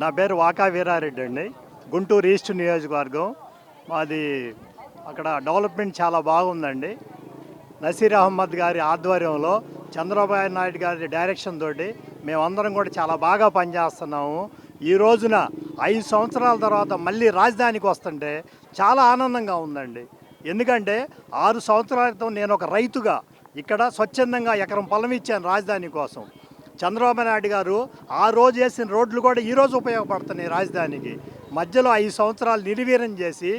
నా పేరు వాకా వీరారెడ్డి అండి. గుంటూరు ఈస్ట్ నియోజకవర్గం మాది. అక్కడ డెవలప్మెంట్ చాలా బాగుందండి. నసీర్ అహ్మద్ గారి ఆధ్వర్యంలో చంద్రబాబు నాయుడు గారి డైరెక్షన్ తోటి మేమందరం కూడా చాలా బాగా పనిచేస్తున్నాము. ఈ రోజున 5 సంవత్సరాల తర్వాత మళ్ళీ రాజధానికి వస్తుంటే చాలా ఆనందంగా ఉందండి. ఎందుకంటే 6 సంవత్సరాల క్రితం నేను ఒక రైతుగా ఇక్కడ స్వచ్ఛందంగా ఎకరం పొలం ఇచ్చాను రాజధాని కోసం. చంద్రబాబు నాయుడు గారు ఆ రోజు వేసిన రోడ్లు కూడా ఈరోజు ఉపయోగపడుతున్నాయి రాజధానికి. మధ్యలో 5 సంవత్సరాలు నిర్వీర్యం చేసి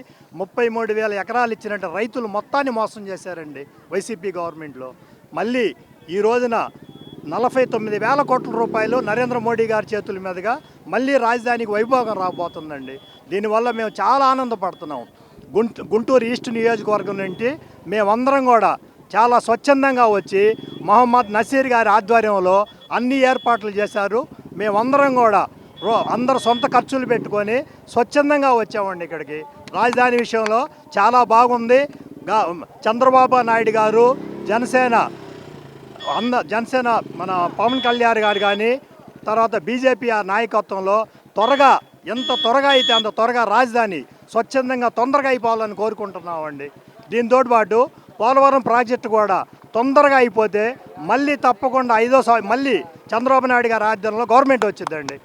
33,000 ఎకరాలు ఇచ్చినట్టు రైతులు మొత్తాన్ని మోసం చేశారండి వైసీపీ గవర్నమెంట్లో. మళ్ళీ ఈ రోజున 49,000 కోట్ల రూపాయలు నరేంద్ర మోడీ గారి చేతుల మీదుగా మళ్ళీ రాజధానికి వైభోగం రాబోతుందండి. దీనివల్ల మేము చాలా ఆనందపడుతున్నాం. గుంటూరు ఈస్ట్ నియోజకవర్గం నుండి మేమందరం కూడా చాలా స్వచ్ఛందంగా వచ్చి మొహమ్మద్ నసీర్ గారి ఆధ్వర్యంలో అన్ని ఏర్పాట్లు చేశారు. మేమందరం కూడా అందరూ సొంత ఖర్చులు పెట్టుకొని స్వచ్ఛందంగా వచ్చామండి ఇక్కడికి. రాజధాని విషయంలో చాలా బాగుంది. చంద్రబాబు నాయుడు గారు జనసేన మన పవన్ కళ్యాణ్ గారు కానీ తర్వాత బీజేపీ నాయకత్వంలో ఎంత త్వరగా అయితే అంత త్వరగా రాజధాని స్వచ్ఛందంగా తొందరగా అయిపోవాలని కోరుకుంటున్నామండి. దీంతో పాటు పోలవరం ప్రాజెక్టు కూడా తొందరగా అయిపోతే మళ్ళీ తప్పకుండా మళ్ళీ చంద్రబాబు నాయుడు గారి ఆధ్వర్యంలో గవర్నమెంట్ వచ్చిందండి.